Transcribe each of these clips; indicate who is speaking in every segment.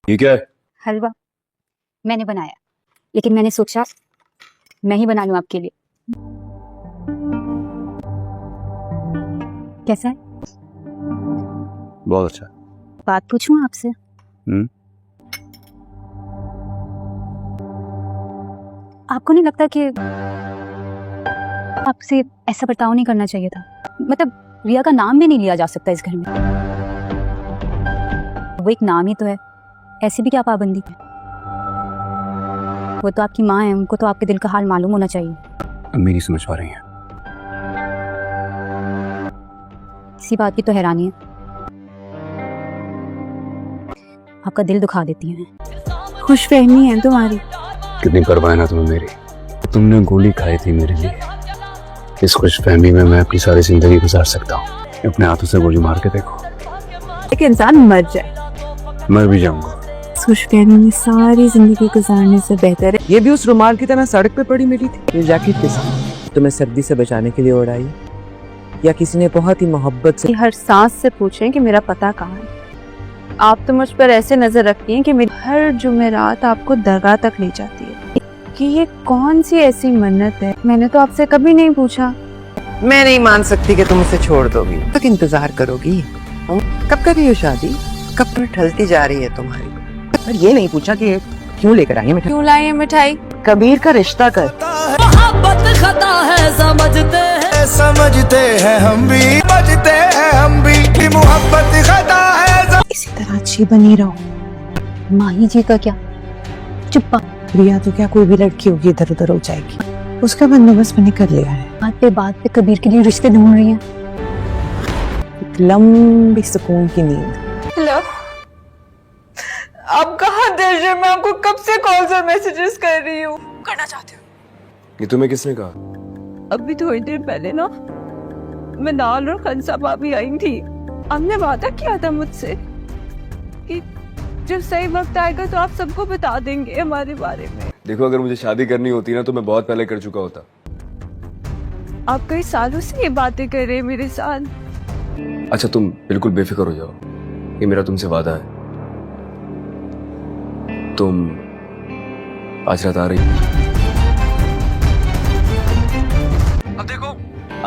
Speaker 1: ये क्या है?
Speaker 2: हलवा मैंने बनाया, लेकिन मैंने सोचा मैं ही बना लूं आपके लिए। कैसा है?
Speaker 1: बहुत अच्छा।
Speaker 2: बात पूछूं आपसे? आपको नहीं लगता कि आपसे ऐसा बर्ताव नहीं करना चाहिए था? मतलब रिया का नाम भी नहीं लिया जा सकता इस घर में। वो एक नाम ही तो है, ऐसी भी क्या पाबंदी है? वो तो आपकी माँ है, उनको तो आपके दिल का हाल मालूम होना चाहिए।
Speaker 1: अम्मी नहीं समझ पा रही हैं।
Speaker 2: इसी बात की तो हैरानी है, आपका दिल दुखा देती है। खुशफहमी है तुम्हारी।
Speaker 1: कितनी परवाह है ना तुम्हें मेरी। तुमने गोली खाई थी मेरे लिए, इस खुशफहमी में मैं अपनी सारी जिंदगी गुजार सकता हूँ। अपने हाथों से गोली मार के देखो।
Speaker 3: एक इंसान मर जाए,
Speaker 1: मर भी जाऊंगा।
Speaker 3: खुशफहमी में सारी जिंदगी गुजारने से बेहतर है। ये भी उस रुमाल की तरह सड़क पे पड़ी मिली थी। ये जैकेट किसकी? तुम्हें सर्दी से बचाने के लिए उड़ाई, या किसी ने बहुत ही मोहब्बत से हर सांस से पूछें कि मेरा पता कहाँ है? आप तो मुझ पर ऐसे नजर रखती हैं कि मेरी हर जुमेरात आपको दरगाह तक ले जाती है। कि ये कौन सी ऐसी मन्नत है? मैंने तो आपसे कभी नहीं पूछा। मैं नहीं मान सकती कि तुम उसे छोड़ दोगी। तक इंतजार करोगी? कब कर रही हो शादी? कब तक ढलती जा रही है तुम्हारी? पर ये नहीं पूछा कि क्यों लेकर आई है मिठाई? क्यों लाई है मिठाई? कबीर का रिश्ता कर।
Speaker 4: मोहब्बत खता है समझते हैं हम भी, समझते हैं हम भी कि मोहब्बत खता है।
Speaker 3: इसी तरह अच्छी बनी रहो।
Speaker 2: माही जी का क्या? चुप्पा।
Speaker 3: रिया तो क्या कोई भी लड़की होगी इधर उधर हो जाएगी। उसका बंदोबस्त मैंने कर लिया है।
Speaker 2: बात पे कबीर के लिए रिश्ते ढूंढ रही हैं।
Speaker 3: एक लंबी सुकून की नींद। हेलो, आप कहाँ दर्ज है? मैं आपको कब से कॉल्स और मैसेजेस कर रही हूँ। करना चाहते हो?
Speaker 1: ये तुम्हें किसने कहा?
Speaker 5: अभी थोड़ी देर पहले ना मैं नाल और खनसा भाभी आई थी। हमने वादा किया था मुझसे कि जब सही वक्त आएगा तो आप सबको बता देंगे हमारे बारे में।
Speaker 1: देखो, अगर मुझे शादी करनी होती ना तो मैं बहुत पहले कर चुका होता।
Speaker 5: आप कई सालों से ये बातें कर रहे हैं मेरे साथ।
Speaker 1: अच्छा, तुम बिल्कुल बेफिक्र हो जाओ, ये मेरा तुमसे वादा है। तुम आज रात आ रही? अब देखो,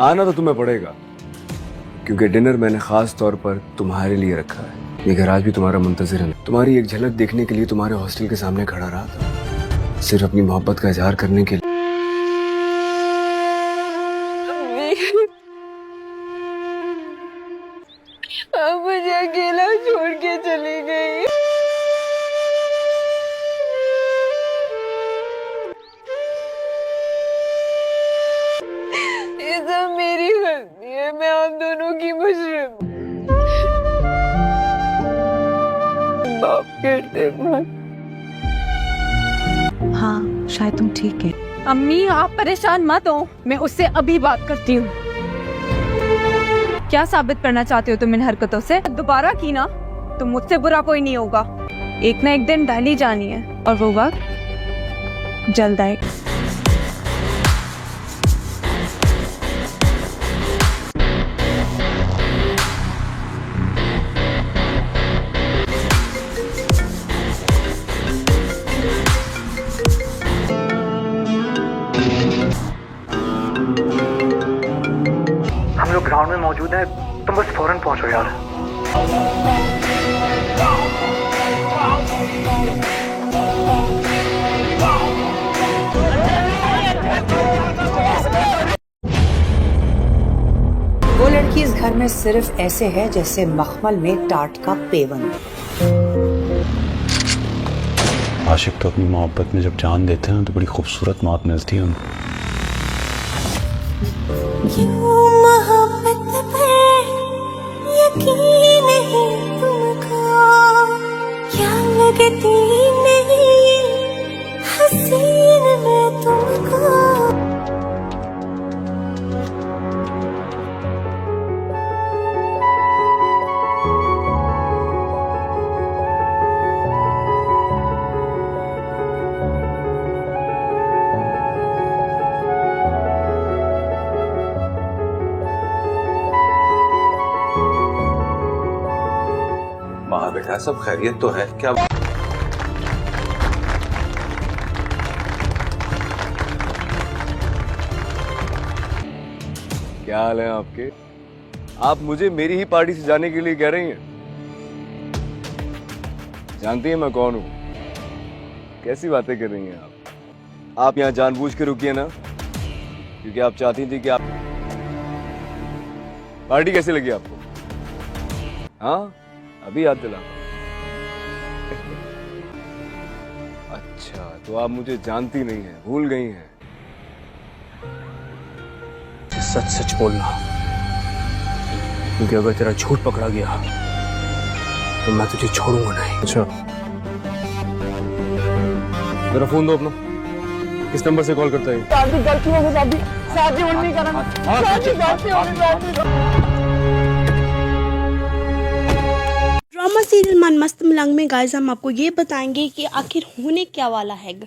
Speaker 1: आना तो तुम्हें पड़ेगा, क्योंकि डिनर मैंने खास तौर पर तुम्हारे लिए रखा है। ये घर आज भी तुम्हारा मुंतजिर है। तुम्हारी एक झलक देखने के लिए तुम्हारे हॉस्टल के सामने खड़ा रहा था, सिर्फ अपनी मोहब्बत का इजहार करने के लिए।
Speaker 5: अब मुझे अकेला छोड़ के चली गई। ये सब मेरी गलती है, मैं आप दोनों की मुजरिम हूँ। माफ कर दे माँ।
Speaker 3: हाँ, शायद तुम ठीक है।
Speaker 5: अम्मी, आप परेशान मत हो, मैं उससे अभी बात करती हूँ। क्या साबित करना चाहते हो तुम इन हरकतों से? दोबारा की ना तो मुझसे बुरा कोई नहीं होगा। एक ना एक दिन दिल्ली जानी है और वो वक्त जल्द आएगा।
Speaker 6: हम लोग ग्राउंड में मौजूद हैं, तुम बस फौरन पहुंचो यार।
Speaker 7: वो लड़की इस घर में सिर्फ ऐसे है जैसे मखमल में टाट का पेवन।
Speaker 8: आशिक तो अपनी मोहब्बत में जब जान देते हैं तो बड़ी खूबसूरत मौत मिलती है उनको।
Speaker 4: मोहब्बत पे यकीन नहीं तुमको, क्या लगती नहीं हसीन मैं तुमको।
Speaker 9: बेटा, सब खैरियत तो है क्या?
Speaker 1: क्या हाल है आपके? आप मुझे मेरी ही पार्टी से जाने के लिए कह रही हैं? जानती हैं मैं कौन हूं? कैसी बातें कर रही हैं आप यहाँ जानबूझ के रुकी है ना, क्योंकि आप चाहती थी कि आप पार्टी कैसी लगी आपको? हाँ, अभी याद दिला। अच्छा, तो आप मुझे जानती नहीं हैं, भूल गई हैं। सच सच बोलना, क्योंकि अगर तेरा झूठ पकड़ा गया तो मैं तुझे छोड़ूंगा नहीं। अच्छा, मेरा फोन दो अपना। किस नंबर से कॉल करता है?
Speaker 9: ड्रामा सीरियल मन मस्त मलंग में गाइस हम आपको ये बताएंगे कि आखिर होने क्या वाला है।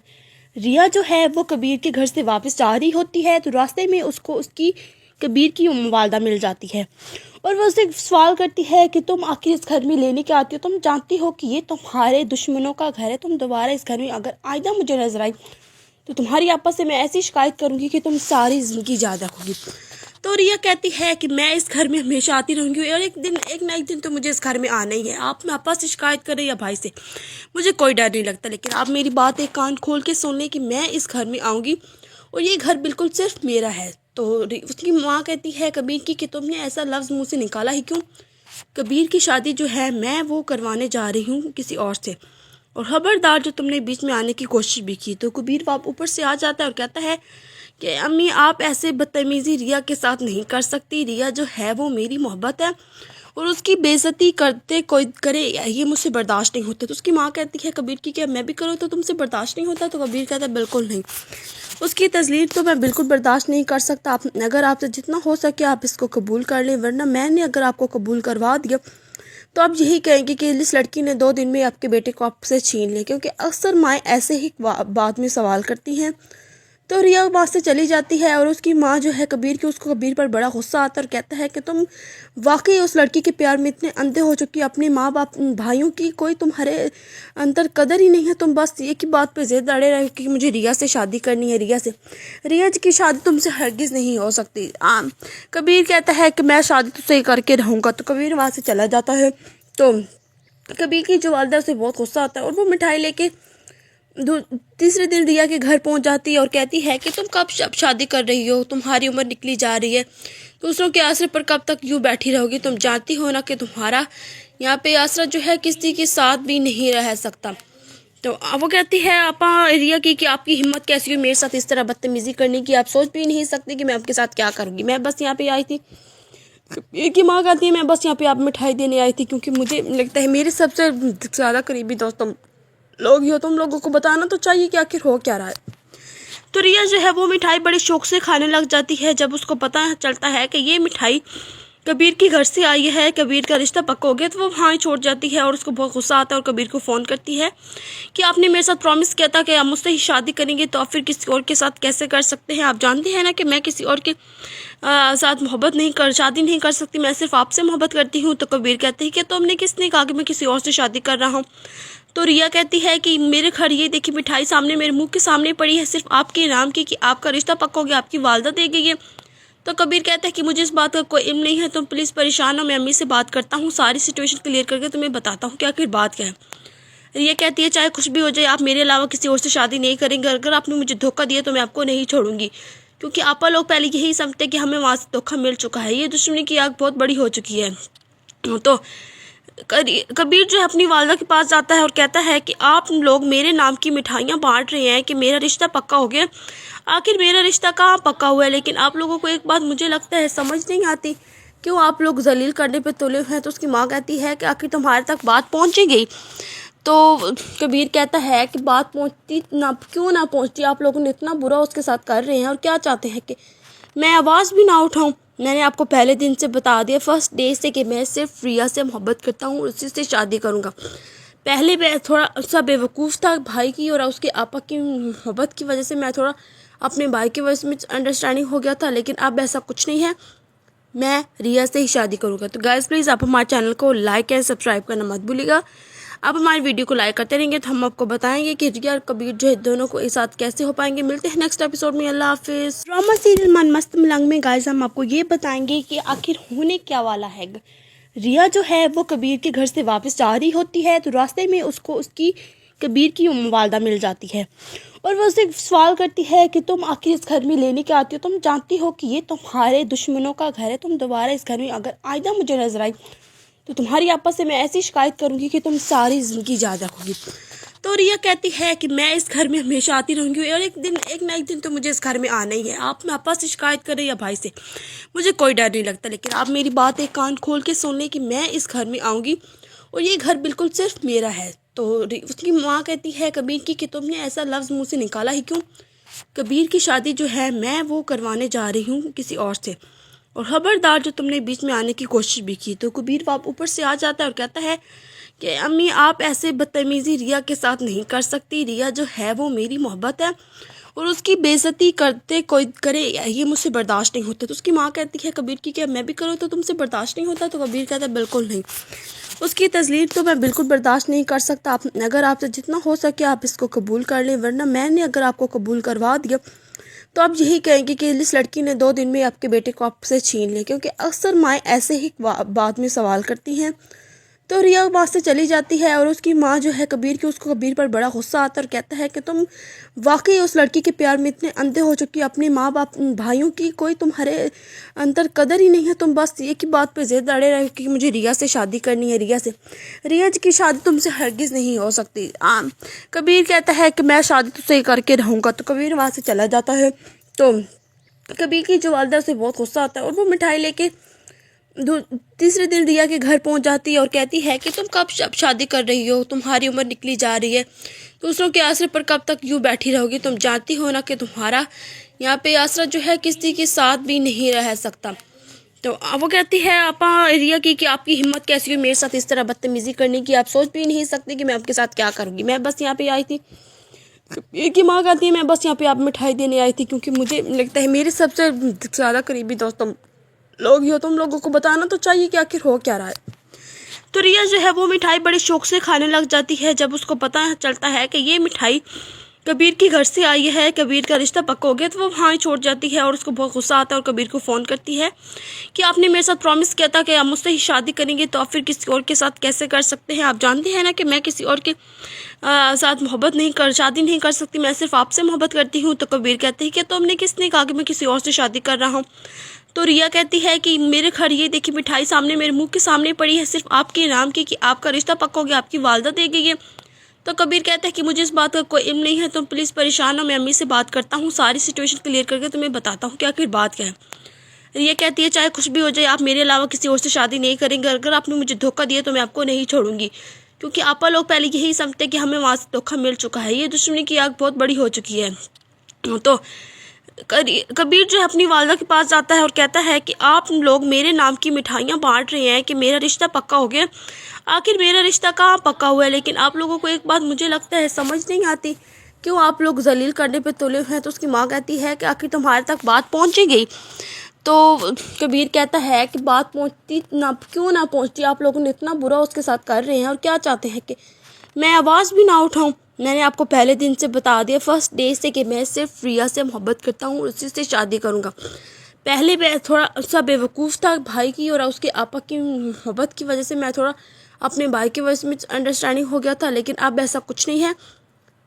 Speaker 9: रिया जो है वो कबीर के घर से वापस जा रही होती है, तो रास्ते में उसको उसकी कबीर की वालदा मिल जाती है और वो उससे सवाल करती है कि तुम आखिर इस घर में लेने क्या आती हो? तुम जानती हो कि ये तुम्हारे दुश्मनों का घर है। तुम दोबारा इस घर में अगर आइंदा मुझे नजर आई तो तुम्हारी आपस से मैं ऐसी शिकायत करूंगी कि तुम सारी जिंदगी याद रखोगी। तो रिया कहती है कि मैं इस घर में हमेशा आती रहूंगी और एक ना एक दिन तो मुझे इस घर में आना ही है। आप आपस से शिकायत करें या भाई से, मुझे कोई डर नहीं लगता, लेकिन आप मेरी बात एक कान खोल के सुन लें कि मैं इस घर में आऊँगी और ये घर बिल्कुल सिर्फ मेरा है। तो उसकी माँ कहती है कबीर की कि तुमने ऐसा लफ्ज़ मुँह से निकाला ही क्यों? कबीर की शादी जो है मैं वो करवाने जा रही हूँ किसी और से, और खबरदार जो तुमने बीच में आने की कोशिश भी की। तो कबीर बाप ऊपर से आ जाता है और कहता है कि अम्मी आप ऐसे बदतमीज़ी रिया के साथ नहीं कर सकती। रिया जो है वो मेरी मोहब्बत है और उसकी बेइज्जती करते कोई करे ये मुझसे बर्दाश्त नहीं होता। तो उसकी माँ कहती है कबीर की क्या मैं भी करूँ तो तुमसे बर्दाश्त नहीं होता? तो कबीर कहता है बिल्कुल नहीं, उसकी तज़लील तो मैं बिल्कुल बर्दाश्त नहीं कर सकता। आप अगर आपसे जितना हो सके आप इसको कबूल कर लें, वरना मैंने अगर आपको कबूल करवा दिया तो आप यही कहेंगे कि इस लड़की ने 2 दिन में आपके बेटे को आपसे छीन लिया, क्योंकि अक्सर माएँ ऐसे ही बाद में सवाल करती हैं। तो रिया वहाँ से चली जाती है और उसकी माँ जो है कबीर की, उसको कबीर पर बड़ा गुस्सा आता है और कहता है कि तुम वाकई उस लड़की के प्यार में इतने अंधे हो चुकी, अपने माँ बाप भाइयों की कोई तुम्हारे अंदर कदर ही नहीं है। तुम बस एक ही बात पे ज़िद अड़े रहे कि मुझे रिया से शादी करनी है, रिया से। रिया की शादी तुमसे हरगिज़ नहीं हो सकती। कबीर कहता है कि मैं शादी तुझसे करके रहूँगा। तो कबीर वहाँ से चला जाता है। तो कबीर की जो वालदा से बहुत गुस्सा आता है और वो मिठाई लेके तीसरे दिन रिया के घर पहुंच जाती है और कहती है कि तुम कब शादी कर रही हो? तुम्हारी उम्र निकली जा रही है, दूसरों के आसरे पर कब तक यूँ बैठी रहोगी? तुम जानती हो ना कि तुम्हारा यहाँ पे आसरा जो है किसी के साथ भी नहीं रह सकता। तो वो कहती है आपा रिया की कि आपकी हिम्मत कैसी हुई मेरे साथ इस तरह बदतमीज़ी करने की? आप सोच भी नहीं सकती कि मैं आपके साथ क्या करूँगी। मैं बस यहाँ पे आई थी। कबीर की माँ कहती है मैं बस यहाँ पे आप मिठाई देने आई थी, क्योंकि मुझे लगता है मेरे सबसे ज़्यादा करीबी दोस्त तुम लोग ही हो, तुम लोगों को बताना तो चाहिए कि आखिर हो क्या रहा है। तो रिया जो है वो मिठाई बड़े शौक से खाने लग जाती है। जब उसको पता चलता है कि ये मिठाई कबीर के घर से आई है, कबीर का रिश्ता पक्का हो गया, तो वो वहाँ ही छोड़ जाती है और उसको बहुत गुस्सा आता है और कबीर को फ़ोन करती है कि आपने मेरे साथ प्रॉमिस किया था कि आप मुझसे ही शादी करेंगे, तो आप फिर किसी और के साथ कैसे कर सकते हैं? आप जानते हैं ना कि मैं किसी और के साथ शादी नहीं कर सकती, मैं सिर्फ आपसे मोहब्बत करती हूँ। तो कबीर कहते हैं कि तुमने किसने कहा कि मैं किसी और से शादी कर रहा हूँ? तो रिया कहती है कि मेरे घर ये देखिए मिठाई सामने मेरे मुंह के सामने पड़ी है, सिर्फ आपके इनाम की कि आपका रिश्ता पक्का हो गया, आपकी वालदा दे गई है। तो कबीर कहता है कि मुझे इस बात का कोई इल्म नहीं है, तुम प्लीज़ परेशान हो, मैं अम्मी से बात करता हूँ, सारी सिचुएशन क्लियर करके तुम्हें बताता हूँ कि आखिर बात क्या है। रिया कहती है चाहे कुछ भी हो जाए आप मेरे अलावा किसी और से शादी नहीं करेंगे, अगर आपने मुझे धोखा दिया तो मैं आपको नहीं छोड़ूंगी, क्योंकि आपा लोग पहले यही समझते कि हमें वहाँ से धोखा मिल चुका है, ये दुश्मनी की आग बहुत बड़ी हो चुकी है। तो कबीर जो है अपनी वालदा के पास जाता है और कहता है कि आप लोग मेरे नाम की मिठाइयाँ बांट रहे हैं कि मेरा रिश्ता पक्का हो गया। आखिर मेरा रिश्ता कहाँ पक्का हुआ है? लेकिन आप लोगों को एक बात मुझे लगता है समझ नहीं आती, क्यों आप लोग जलील करने पे तुले हुए हैं। तो उसकी माँ कहती है कि आखिर तुम्हारे तक बात पहुँचेगी। तो कबीर कहता है कि बात पहुँचती ना क्यों ना पहुँचती, आप लोगों ने इतना बुरा उसके साथ कर रहे हैं और क्या चाहते हैं कि मैं आवाज़ भी ना उठाऊँ? मैंने आपको पहले दिन से बता दिया, फर्स्ट डे से, कि मैं सिर्फ रिया से मोहब्बत करता हूँ और उसी से शादी करूँगा। पहले मैं थोड़ा सा बेवकूफ़ था भाई की और उसके आपा की मोहब्बत की वजह से मैं थोड़ा अपने भाई की वजह से में अंडरस्टैंडिंग हो गया था, लेकिन अब ऐसा कुछ नहीं है, मैं रिया से ही शादी करूँगा। तो गाइस प्लीज़ आप हमारे चैनल को लाइक एंड सब्सक्राइब करना मत भूलिएगा। आप हमारी वीडियो को लाइक करते रहेंगे तो हम आपको बताएंगे कि रिया और कबीर जो है दोनों को एक साथ कैसे हो पाएंगे। मिलते हैं नेक्स्ट एपिसोड में। अल्लाह हाफिज। ड्रामा सीरियल मन मस्त मलंग में गाइस हम आपको ये बताएंगे कि आखिर होने क्या वाला है। रिया जो है वो कबीर के घर से वापस जा रही होती है तो रास्ते में उसको उसकी कबीर की वालदा मिल जाती है और वो उससे सवाल करती है कि तुम आखिर इस घर में लेने के आती हो, तुम जानती हो कि ये तुम्हारे दुश्मनों का घर है, तुम दोबारा इस घर में अगर आइंदा मुझे नजर आई तो तुम्हारी आपस से मैं ऐसी शिकायत करूंगी कि तुम सारी ज़िंदगी याद रखोगी। तो रिया कहती है कि मैं इस घर में हमेशा आती रहूंगी और एक ना एक दिन तो मुझे इस घर में आना ही है। आप आपस से शिकायत कर रही है भाई से, मुझे कोई डर नहीं लगता, लेकिन आप मेरी बात एक कान खोल के सुन लें कि मैं इस घर में आऊँगी और ये घर बिल्कुल सिर्फ मेरा है। तो उसकी माँ कहती है कबीर की कि तुमने ऐसा लफ्ज़ मुँह से निकाला ही क्यों? कबीर की शादी जो है मैं वो करवाने जा रही हूँ किसी और से, और खबरदार जो तुमने बीच में आने की कोशिश भी की। तो कबीर बाप ऊपर से आ जाता है और कहता है कि अम्मी आप ऐसे बदतमीज़ी रिया के साथ नहीं कर सकती, रिया जो है वो मेरी मोहब्बत है और उसकी बेइज्जती करते कोई करे ये मुझसे बर्दाश्त नहीं होता। तो उसकी माँ कहती है कबीर की कि मैं भी करूँ तो तुमसे बर्दाश्त नहीं होता? तो कबीर कहता है बिल्कुल नहीं, उसकी तज़लील तो मैं बिल्कुल बर्दाश्त नहीं कर सकता। आप अगर आपसे जितना हो सके आप इसको कबूल कर लें, वरना मैंने अगर आपको कबूल करवा दिया तो आप यही कहेंगे कि इस लड़की ने 2 दिन में आपके बेटे को आपसे छीन लिया, क्योंकि अक्सर माएँ ऐसे ही बाद में सवाल करती हैं। तो रिया वहाँ से चली जाती है और उसकी माँ जो है कबीर की, उसको कबीर पर बड़ा गुस्सा आता है और कहता है कि तुम वाकई उस लड़की के प्यार में इतने अंधे हो चुकी, अपने माँ बाप भाइयों की कोई तुम्हारे अंदर कदर ही नहीं है। तुम बस एक ही बात पे ज़िद अड़े रहे कि मुझे रिया से शादी करनी है, रिया से। रिया की शादी तुमसे हरगिज़ नहीं हो सकती। कबीर कहता है कि मैं शादी तुझसे करके रहूँगा। तो कबीर वहाँ से चला जाता है। तो कबीर की जो वालदा से बहुत गुस्सा आता है और वो मिठाई लेके तीसरे दिन रिया के घर पहुंच जाती है और कहती है कि तुम कब शादी कर रही हो, तुम्हारी उम्र निकली जा रही है, दूसरों के आसरे पर कब तक यूँ बैठी रहोगी? तुम जानती हो ना कि तुम्हारा यहाँ पे आसरा जो है किसी के साथ भी नहीं रह सकता। तो वो कहती है आपा रिया की कि आपकी हिम्मत कैसी हुई मेरे साथ इस तरह बदतमीज़ी करने की, आप सोच भी नहीं सकते कि मैं आपके साथ क्या करूँगी, मैं बस यहाँ पे आई थी। एक ही माँ कहती है मैं बस यहाँ पे आप मिठाई देने आई थी क्योंकि मुझे लगता है मेरे सबसे ज़्यादा करीबी दोस्त तुम लोग ही हो, तुम लोगों को बताना तो चाहिए कि आखिर हो क्या रहा है। तो रिया जो है वो मिठाई बड़े शौक से खाने लग जाती है। जब उसको पता चलता है कि ये मिठाई कबीर के घर से आई है, कबीर का रिश्ता पक्का हो गया, तो वो वहाँ ही छोड़ जाती है और उसको बहुत गुस्सा आता है और कबीर को फ़ोन करती है कि आपने मेरे साथ प्रॉमिस किया था कि आप मुझसे ही शादी करेंगे, तो आप फिर किसी और के साथ कैसे कर सकते हैं? आप जानते हैं ना कि मैं किसी और के साथ शादी नहीं कर सकती, मैं सिर्फ आपसे मोहब्बत करती हूँ। तो कबीर कहते हैं कि तुमने किसने कहा कि मैं किसी और से शादी कर रहा हूँ? तो रिया कहती है कि मेरे घर ये देखिए मिठाई सामने मेरे मुंह के सामने पड़ी है सिर्फ आपके इनाम की कि आपका रिश्ता पक्का हो गया, आपकी वालदा दे गई है। तो कबीर कहता है कि मुझे इस बात का कोई इल्म नहीं है, तुम प्लीज़ परेशान हो, मैं अम्मी से बात करता हूँ, सारी सिचुएशन क्लियर करके तुम्हें बताता हूँ कि आखिर बात क्या है। रिया कहती है चाहे कुछ भी हो जाए आप मेरे अलावा किसी और से शादी नहीं करेंगे, अगर आपने मुझे धोखा दिया तो मैं आपको नहीं छोड़ूंगी, क्योंकि आपा लोग पहले यही समझते कि हमें वहाँ से धोखा मिल चुका है, ये दुश्मनी की आग बहुत बड़ी हो चुकी है। तो कबीर जो है अपनी वालदा के पास जाता है और कहता है कि आप लोग मेरे नाम की मिठाइयाँ बांट रहे हैं कि मेरा रिश्ता पक्का हो गया, आखिर मेरा रिश्ता कहाँ पक्का हुआ है? लेकिन आप लोगों को एक बात मुझे लगता है समझ नहीं आती, क्यों आप लोग जलील करने पे तुले हुए हैं। तो उसकी माँ कहती है कि आखिर तुम्हारे तक बात पहुँची गई? तो कबीर कहता है कि बात पहुँचती ना क्यों ना पहुँचती, आप लोगों ने इतना बुरा उसके साथ कर रहे हैं और क्या चाहते हैं कि मैं आवाज़ भी ना उठाऊँ? मैंने आपको पहले दिन से बता दिया, फर्स्ट डे से, कि मैं सिर्फ रिया से मोहब्बत करता हूँ, उसी से शादी करूँगा। पहले मैं थोड़ा सा बेवकूफ़ था भाई की और उसके आपा की मोहब्बत की वजह से मैं थोड़ा अपने भाई की वजह से मिस अंडरस्टैंडिंग हो गया था, लेकिन अब ऐसा कुछ नहीं है,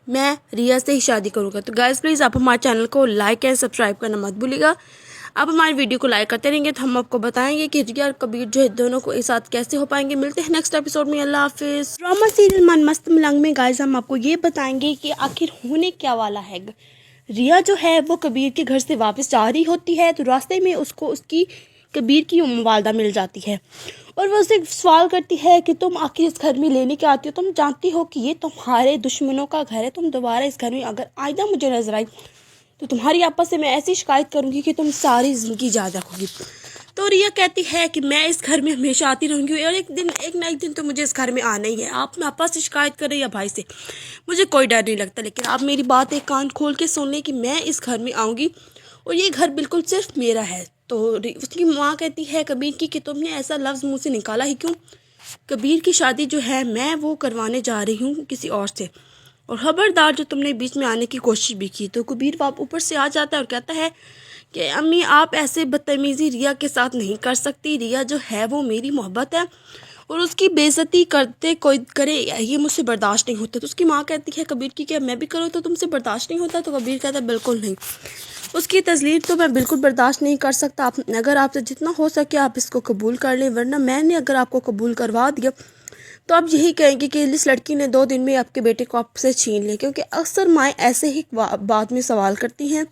Speaker 9: मैं रिया से ही शादी करूँगा। तो गाइस प्लीज़ आप हमारे चैनल को लाइक एंड सब्सक्राइब करना मत भूलिएगा। आप हमारी वीडियो को लाइक करते रहेंगे तो हम आपको बताएंगे कि रिया और कबीर जो है दोनों को एक साथ कैसे हो पाएंगे। मिलते हैं नेक्स्ट एपिसोड में। अल्लाह हाफिज। ड्रामा सीरियल मन मस्त मलंग में गाइस हम आपको ये बताएंगे कि आखिर होने क्या वाला है। रिया जो है वो कबीर के घर से वापस जा रही होती है तो रास्ते में उसको उसकी कबीर की वालदा मिल जाती है और वो उससे सवाल करती है कि तुम आखिर इस घर में लेने के आती हो, तुम जानती हो कि ये तुम्हारे दुश्मनों का घर है, तुम दोबारा इस घर में अगर आइंदा मुझे नजर आई तो तुम्हारी आपस से मैं ऐसी शिकायत करूंगी कि तुम सारी ज़िंदगी याद रखोगी। तो रिया कहती है कि मैं इस घर में हमेशा आती रहूंगी और एक ना एक दिन तो मुझे इस घर में आना ही है। आप आपस से शिकायत कर रही है भाई से, मुझे कोई डर नहीं लगता, लेकिन आप मेरी बात एक कान खोल के सुन लें कि मैं इस घर में आऊँगी और ये घर बिल्कुल सिर्फ मेरा है। तो उसकी माँ कहती है कबीर की कि तुमने ऐसा लफ्ज़ मुँह से निकाला ही क्यों? कबीर की शादी जो है मैं वो करवाने जा रही हूँ किसी और से, और खबरदार जो तुमने बीच में आने की कोशिश भी की। तो कबीर बाप ऊपर से आ जाता है और कहता है कि अम्मी आप ऐसे बदतमीज़ी रिया के साथ नहीं कर सकती, रिया जो है वो मेरी मोहब्बत है और उसकी बेइज्जती करते कोई करे ये मुझसे बर्दाश्त नहीं होता। तो उसकी माँ कहती है कबीर की क्या मैं भी करूँ तो तुमसे बर्दाश्त नहीं होता? तो कबीर कहता है बिल्कुल नहीं, उसकी तज़लील तो मैं बिल्कुल बर्दाश्त नहीं कर सकता। आप अगर आपसे जितना हो सके आप इसको कबूल कर लें, वरना मैंने अगर आपको कबूल करवा दिया तो आप यही कहेंगे कि इस लड़की ने 2 दिन में आपके बेटे को आपसे छीन लिया, क्योंकि अक्सर माएँ ऐसे ही बाद में सवाल करती हैं।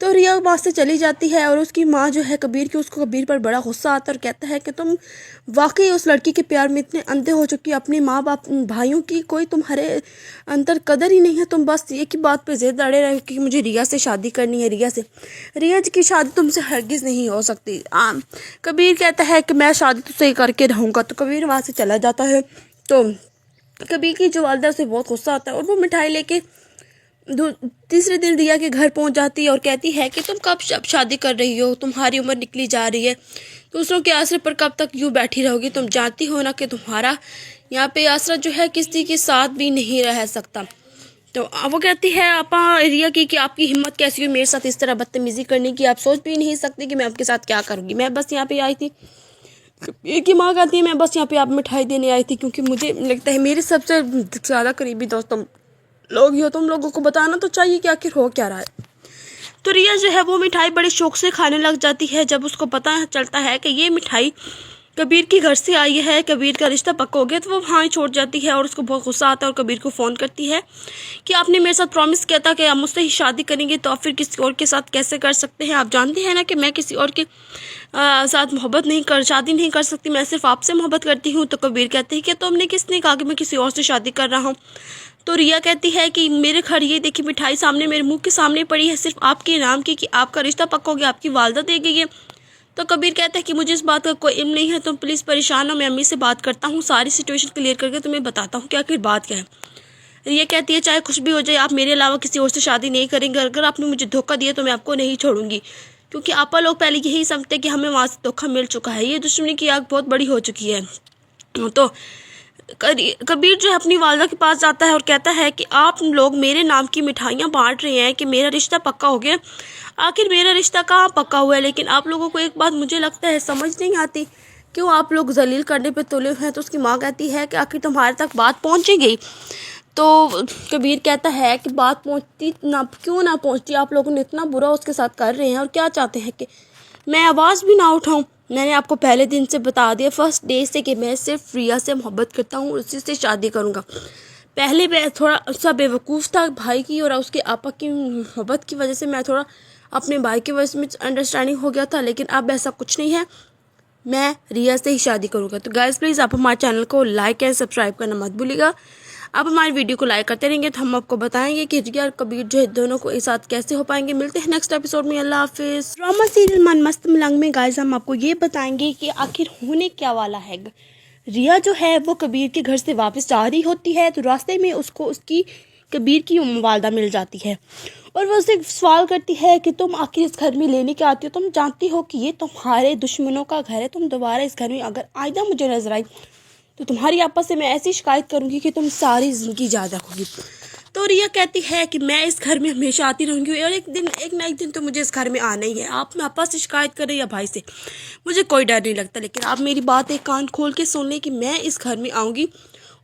Speaker 9: तो रिया वहाँ से चली जाती है और उसकी माँ जो है कबीर की, उसको कबीर पर बड़ा गुस्सा आता है और कहता है कि तुम वाकई उस लड़की के प्यार में इतने अंधे हो चुकी, अपने माँ बाप भाइयों की कोई तुम्हारे अंदर कदर ही नहीं है। तुम बस एक ही बात पे ज़िद अड़े रहे कि मुझे रिया से शादी करनी है, रिया से। रिया की शादी तुमसे हरगिज़ नहीं हो सकती। कबीर कहता है कि मैं शादी तुझसे करके रहूँगा। तो कबीर वहाँ से चला जाता है। तो कबीर की जो वालदा से बहुत गुस्सा आता है और वो मिठाई लेके तीसरे दिन रिया के घर पहुंच जाती है और कहती है कि तुम कब शादी कर रही हो, तुम्हारी उम्र निकली जा रही है, दूसरों के आसरे पर कब तक यूँ बैठी रहोगी? तुम जानती हो ना कि तुम्हारा यहाँ पे आसरा जो है किसी के साथ भी नहीं रह सकता। तो वो कहती है आपा रिया की कि आपकी हिम्मत कैसी हुई मेरे साथ इस तरह बदतमीज़ी करने की, आप सोच भी नहीं सकती कि मैं आपके साथ क्या करूँगी। मैं बस यहाँ पे आई थी, एक ही माँ कहती है मैं बस यहाँ पे आप मिठाई देने आई थी, क्योंकि मुझे लगता है मेरे सबसे ज़्यादा करीबी दोस्त तुम लोग ही हो, तुम लोगों को बताना तो चाहिए कि आखिर हो क्या रहा है। तो रिया जो है वो मिठाई बड़े शौक से खाने लग जाती है। जब उसको पता चलता है कि ये मिठाई कबीर के घर से आई है, कबीर का रिश्ता पक्का हो गया, तो वो वहाँ ही छोड़ जाती है और उसको बहुत गुस्सा आता है और कबीर को फ़ोन करती है कि आपने मेरे साथ प्रॉमिस किया था कि आप मुझसे ही शादी करेंगे, तो आप फिर किसी और के साथ कैसे कर सकते हैं? आप जानते हैं ना कि मैं किसी और के साथ शादी नहीं कर सकती, मैं सिर्फ आपसे मोहब्बत करती हूँ। तो कबीर कहते हैं कि तुमने किसने कहा कि मैं किसी और से शादी कर रहा हूँ? तो रिया कहती है कि मेरे घर ये देखिए मिठाई सामने मेरे मुंह के सामने पड़ी है, सिर्फ आपके इनाम की कि आपका रिश्ता पक्का हो गया, आपकी वालदा दे गई है। तो कबीर कहता है कि मुझे इस बात का कोई इल्म नहीं है, तुम प्लीज़ परेशान हो, मैं अम्मी से बात करता हूँ, सारी सिचुएशन क्लियर करके तुम्हें बताता हूँ कि आखिर बात क्या है। रिया कहती है चाहे कुछ भी हो जाए आप मेरे अलावा किसी और से शादी नहीं करेंगे, अगर आपने मुझे धोखा दिया तो मैं आपको नहीं छोड़ूंगी, क्योंकि आपा लोग पहले यही समझते कि हमें वहाँ से धोखा मिल चुका है, ये दुश्मनी की आग बहुत बड़ी हो चुकी है। तो कबीर जो है अपनी वालदा के पास जाता है और कहता है कि आप लोग मेरे नाम की मिठाइयाँ बांट रहे हैं कि मेरा रिश्ता पक्का हो गया। आखिर मेरा रिश्ता कहाँ पक्का हुआ है? लेकिन आप लोगों को एक बात मुझे लगता है समझ नहीं आती, क्यों आप लोग जलील करने पे तुले हुए हैं। तो उसकी माँ कहती है कि आखिर तुम्हारे तक बात पहुँचेगी। तो कबीर कहता है कि बात पहुँचती ना क्यों ना पहुँचती, आप लोगों ने इतना बुरा उसके साथ कर रहे हैं और क्या चाहते हैं कि मैं आवाज़ भी ना उठाऊँ? मैंने आपको पहले दिन से बता दिया, फर्स्ट डे से, कि मैं सिर्फ रिया से मोहब्बत करता हूँ, उसी से शादी करूँगा। पहले मैं थोड़ा सा बेवकूफ़ था भाई की और उसके आपा की मोहब्बत की वजह से मैं थोड़ा अपने भाई की वजह से मिसअंडरस्टैंडिंग हो गया था, लेकिन अब ऐसा कुछ नहीं है, मैं रिया से ही शादी करूँगा। तो गाइस प्लीज़ आप हमारे चैनल को लाइक एंड सब्सक्राइब करना मत भूलिएगा। आप हमारी वीडियो को लाइक करते रहेंगे तो हम आपको बताएंगे कि रिया और कबीर जो है दोनों को एक साथ कैसे हो पाएंगे। मिलते हैं नेक्स्ट एपिसोड में। अल्लाह हाफिज़। ड्रामा सीरियल मन मस्त मलंग में गाइस हम आपको ये बताएंगे कि आखिर होने क्या वाला है। रिया जो है वो कबीर के घर से वापस जा रही होती है, तो रास्ते में उसको उसकी कबीर की वालदा मिल जाती है और वो उससे सवाल करती है कि तुम आखिर इस घर में लेने क्या आती हो, तुम जानती हो कि ये तुम्हारे दुश्मनों का घर है, तुम दोबारा इस घर में अगर आइंदा मुझे नजर आई तो तुम्हारी आपस से मैं ऐसी शिकायत करूंगी कि तुम सारी ज़िंदगी याद रखोगी। तो रिया कहती है कि मैं इस घर में हमेशा आती रहूँगी और एक ना एक दिन तो मुझे इस घर में आना ही है। आप आपस से शिकायत करें या भाई से, मुझे कोई डर नहीं लगता, लेकिन आप मेरी बात एक कान खोल के सुन लें कि मैं इस घर में आऊँगी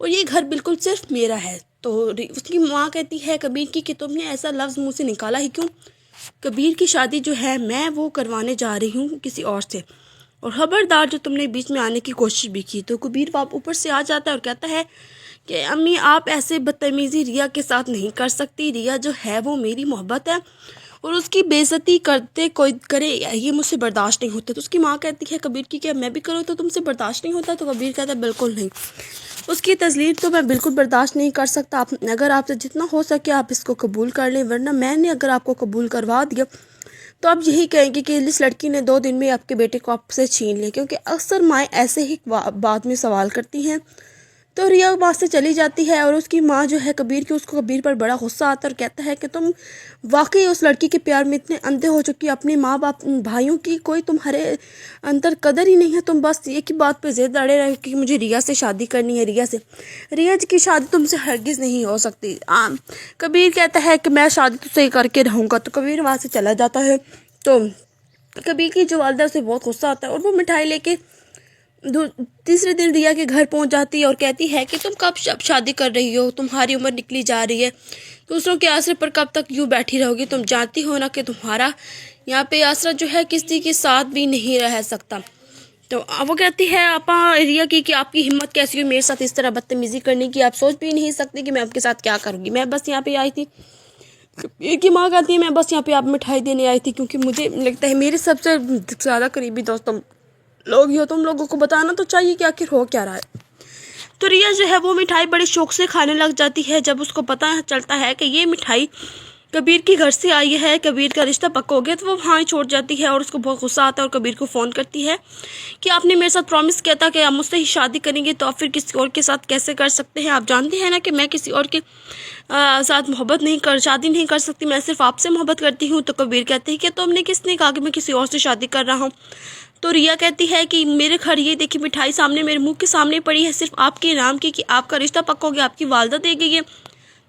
Speaker 9: और ये घर बिल्कुल सिर्फ मेरा है। तो उसकी माँ कहती है कबीर की कि तुमने ऐसा लफ्ज़ मुँह से निकाला ही क्यों? कबीर की शादी जो है मैं वो करवाने जा रही हूँ किसी और से, और खबरदार जो तुमने बीच में आने की कोशिश भी की। तो कबीर बाप ऊपर से आ जाता है और कहता है कि अम्मी आप ऐसे बदतमीज़ी रिया के साथ नहीं कर सकती, रिया जो है वो मेरी मोहब्बत है और उसकी बेइज्जती करते कोई करे ये मुझसे बर्दाश्त नहीं होता। तो उसकी माँ कहती है कबीर की क्या मैं भी करूँ तो तुमसे बर्दाश्त नहीं होता? तो कबीर कहता है बिल्कुल नहीं, उसकी तज़लील तो मैं बिल्कुल बर्दाश्त नहीं कर सकता। आप अगर आपसे जितना हो सके आप इसको कबूल कर लें, वरना मैंने अगर आपको कबूल करवा दिया तो आप यही कहेंगे कि इस लड़की ने 2 दिन में आपके बेटे को आपसे छीन लिया, क्योंकि अक्सर माएँ ऐसे ही बाद में सवाल करती हैं। तो रिया वहाँ से चली जाती है और उसकी माँ जो है कबीर की, उसको कबीर पर बड़ा गुस्सा आता है और कहता है कि तुम वाकई उस लड़की के प्यार में इतने अंधे हो चुकी, अपने माँ बाप भाइयों की कोई तुम्हारे अंदर कदर ही नहीं है। तुम बस एक ही बात पे ज़िद अड़े रहे कि मुझे रिया से शादी करनी है, रिया से। रिया की शादी तुमसे हरगिज़ नहीं हो सकती। कबीर कहता है कि मैं शादी तुझसे करके रहूँगा। तो कबीर वहाँ से चला जाता है। तो कबीर की जो वालदा उसे बहुत गुस्सा आता है और वो मिठाई लेके तीसरे दिन रिया के घर पहुंच जाती है और कहती है कि तुम कब शादी कर रही हो, तुम्हारी उम्र निकली जा रही है, दूसरों के आसरे पर कब तक यूँ बैठी रहोगी। तुम जानती हो ना कि तुम्हारा यहाँ पे आसरा जो है किसी के साथ भी नहीं रह सकता। तो वो कहती है आपा रिया की कि आपकी हिम्मत कैसी हुई मेरे साथ इस तरह बदतमीज़ी करने की, आप सोच भी नहीं सकती कि मैं आपके साथ क्या करूँगी। मैं बस यहाँ पे आई थी, कबीर की माँ कहती है मैं बस यहाँ पे आप मिठाई देने आई थी क्योंकि मुझे लगता है मेरे सबसे ज़्यादा करीबी दोस्त तुम लोग ही हो, तुम लोगों को बताना तो चाहिए कि आखिर हो क्या रहा है। तो रिया जो है वो मिठाई बड़े शौक से खाने लग जाती है। जब उसको पता चलता है कि ये मिठाई कबीर के घर से आई है, कबीर का रिश्ता पक्का हो गया, तो वो वहाँ ही छोड़ जाती है और उसको बहुत गुस्सा आता है और कबीर को फ़ोन करती है कि आपने मेरे साथ प्रॉमिस किया था कि आप मुझसे ही शादी करेंगे, तो आप फिर किसी और के साथ कैसे कर सकते हैं। आप जानते हैं ना कि मैं किसी और के साथ शादी नहीं कर सकती, मैं सिर्फ आपसे मोहब्बत करती हूँ। तो कबीर कहते हैं कि तुमने किसने कहा कि मैं किसी और से शादी कर रहा हूँ। तो रिया कहती है कि मेरे घर ये देखिए मिठाई सामने मेरे मुंह के सामने पड़ी है, सिर्फ आपके नाम की कि आपका रिश्ता पक्का हो गया, आपकी वालदा दे गई है।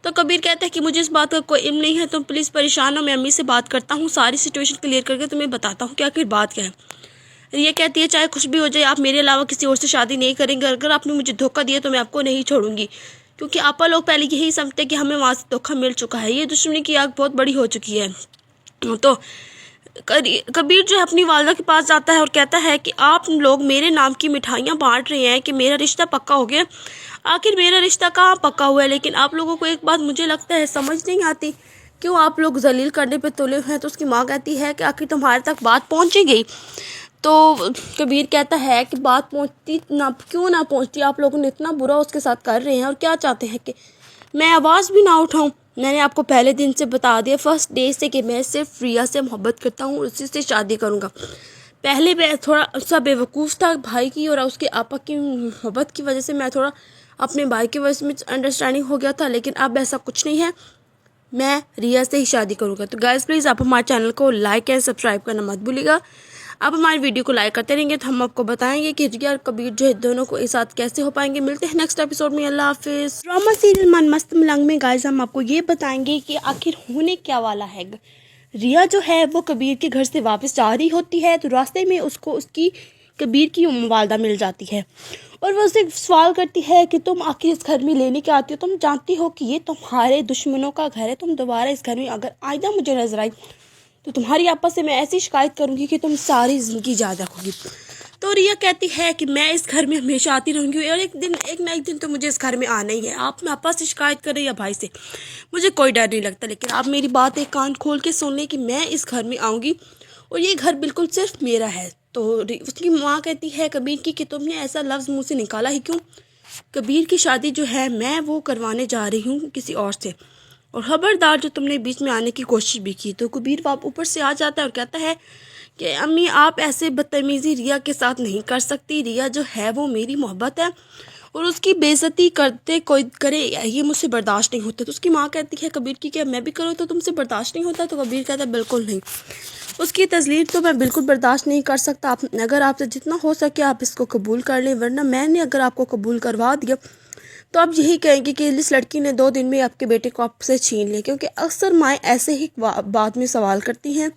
Speaker 9: तो कबीर कहता है कि मुझे इस बात का कोई इल्म नहीं है, तुम प्लीज़ परेशान हो, मैं अम्मी से बात करता हूँ, सारी सिचुएशन क्लियर करके तुम्हें बताता हूँ कि आखिर बात क्या है। रिया कहती है चाहे कुछ भी हो जाए, आप मेरे अलावा किसी और से शादी नहीं करेंगे, अगर आपने मुझे धोखा दिया तो मैं आपको नहीं छोड़ूंगी, क्योंकि आपा लोग पहले यही समझते कि हमें वहाँ से धोखा मिल चुका है, ये दुश्मनी की आग बहुत बड़ी हो चुकी है। तो कबीर जो है अपनी वालदा के पास जाता है और कहता है कि आप लोग मेरे नाम की मिठाइयाँ बांट रहे हैं कि मेरा रिश्ता पक्का हो गया। आखिर मेरा रिश्ता कहाँ पक्का हुआ है, लेकिन आप लोगों को एक बात मुझे लगता है समझ नहीं आती, क्यों आप लोग जलील करने पे तुले हुए हैं। तो उसकी माँ कहती है कि आखिर तुम्हारे तक बात पहुँची गई। तो कबीर कहता है कि बात पहुँचती ना, क्यों ना पहुँचती, आप लोगों ने इतना बुरा उसके साथ कर रहे हैं और क्या चाहते हैं कि मैं आवाज़ भी ना उठाऊँ। मैंने आपको पहले दिन से बता दिया, फर्स्ट डे से, कि मैं सिर्फ रिया से मोहब्बत करता हूँ, उसी से शादी करूँगा। पहले मैं थोड़ा सा बेवकूफ़ था भाई की और उसके आपा की मोहब्बत की वजह से मैं थोड़ा अपने भाई की वजह से मिस अंडरस्टैंडिंग हो गया था, लेकिन अब ऐसा कुछ नहीं है, मैं रिया से ही शादी करूँगा। तो गाइस प्लीज़ आप हमारे चैनल को लाइक एंड सब्सक्राइब करना मत भूलिएगा। आप हमारी वीडियो को लाइक करते रहेंगे तो हम आपको बताएंगे कि रिया और कबीर जो है दोनों को एक साथ कैसे हो पाएंगे। मिलते हैं नेक्स्ट एपिसोड में। अल्लाह हाफिज़। ड्रामा सीरियल मन मस्त मलंग में गाइस हम आपको ये बताएंगे कि आखिर होने क्या वाला है। रिया जो है वो कबीर के घर से वापस जा रही होती है, तो रास्ते में उसको उसकी कबीर की वालदा मिल जाती है और वो उससे सवाल करती है कि तुम आखिर इस घर में लेने के आती हो, तुम जानती हो कि ये तुम्हारे दुश्मनों का घर है, तुम दोबारा इस घर में अगर आइंदा मुझे नजर आई तो तुम्हारी आपस से मैं ऐसी शिकायत करूँगी कि तुम सारी ज़िंदगी याद रखोगी। तो रिया कहती है कि मैं इस घर में हमेशा आती रहूँगी और एक ना एक दिन तो मुझे इस घर में आना ही है। आप आपस से शिकायत कर रही है भाई से, मुझे कोई डर नहीं लगता, लेकिन आप मेरी बात एक कान खोल के सुन लें कि मैं इस घर में आऊँगी और ये घर बिल्कुल सिर्फ मेरा है। तो उसकी माँ कहती है कबीर की कि तुमने ऐसा लफ्ज़ मुँह से निकाला ही क्यों, कबीर की शादी जो है मैं वो करवाने जा रही हूँ किसी और से, और खबरदार जो तुमने बीच में आने की कोशिश भी की। तो कबीर बाप ऊपर से आ जाता है और कहता है कि अम्मी आप ऐसे बदतमीज़ी रिया के साथ नहीं कर सकती, रिया जो है वो मेरी मोहब्बत है और उसकी बेइज्जती करते कोई करे ये मुझसे बर्दाश्त नहीं होता। तो उसकी माँ कहती है कबीर की कि मैं भी करूँ तो तुमसे बर्दाश्त नहीं होता। तो कबीर कहता है बिल्कुल नहीं, उसकी तज़लील तो मैं बिल्कुल बर्दाश्त नहीं कर सकता। आप अगर आपसे जितना हो सके आप इसको कबूल कर लें, वरना मैंने अगर आपको कबूल करवा दिया तो आप यही कहेंगे कि इस लड़की ने 2 दिन में आपके बेटे को आपसे छीन लिया, क्योंकि अक्सर माएँ ऐसे ही बाद में सवाल करती हैं।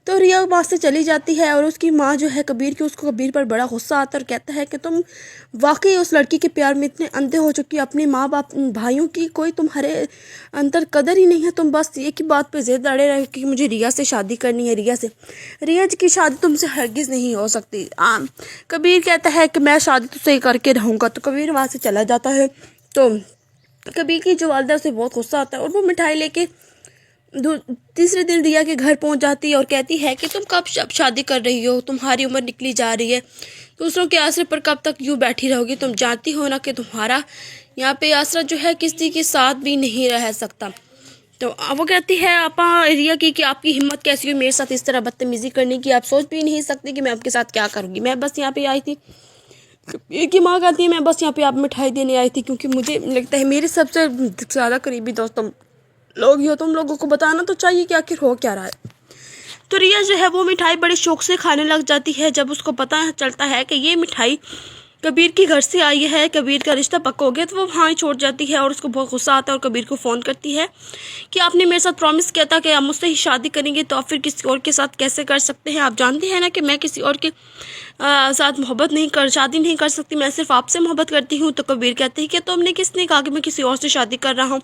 Speaker 9: तो रिया वहाँ से चली जाती है और उसकी माँ जो है कबीर की, उसको कबीर पर बड़ा गुस्सा आता है और कहता है कि तुम वाकई उस लड़की के प्यार में इतने अंधे हो चुकी, अपने माँ बाप भाइयों की कोई तुम्हारे अंदर कदर ही नहीं है, तुम बस एक ही बात पे ज़िद अड़े रहे कि मुझे रिया से शादी करनी है, रिया से। रिया की शादी तुमसे हरगिज़ नहीं हो सकती। कबीर कहता है कि मैं शादी तुझसे करके रहूँगा। तो कबीर वहाँ से चला जाता है। तो कबीर की जो वालदा उसे बहुत गुस्सा आता है और वो मिठाई लेके तीसरे दिन रिया के घर पहुंच जाती है और कहती है कि तुम कब शादी कर रही हो, तुम्हारी उम्र निकली जा रही है, दूसरों के आसरे पर कब तक यूँ बैठी रहोगी। तुम जानती हो ना कि तुम्हारा यहाँ पे आसरा जो है किसी के साथ भी नहीं रह सकता। तो वो कहती है आपा रिया की कि आपकी हिम्मत कैसी हुई मेरे साथ इस तरह बदतमीज़ी करने की, आप सोच भी नहीं सकती कि मैं आपके साथ क्या करूँगी। मैं बस यहाँ पे आई थी, कबीर की माँ कहती है मैं बस यहाँ पे आप मिठाई देने आई थी क्योंकि मुझे लगता है मेरे सबसे ज़्यादा करीबी दोस्त तुम लोग ही हो, तुम लोगों को बताना तो चाहिए कि आखिर हो क्या रहा है। तो रिया जो है वो मिठाई बड़े शौक से खाने लग जाती है जब उसको पता चलता है कि ये मिठाई कबीर के घर से आई है, कबीर का रिश्ता पक्का हो गया, तो वो वहाँ ही छोड़ जाती है और उसको बहुत गुस्सा आता है और कबीर को फ़ोन करती है कि आपने मेरे साथ प्रॉमिस किया था कि आप मुझसे ही शादी करेंगे, तो आप फिर किसी और के साथ कैसे कर सकते हैं? आप जानते हैं ना कि मैं किसी और के साथ शादी नहीं कर सकती, मैं सिर्फ आपसे मोहब्बत करती हूँ। तो कबीर कहते हैं कि तुमने किसने कहा कि मैं किसी और से शादी कर रहा हूँ?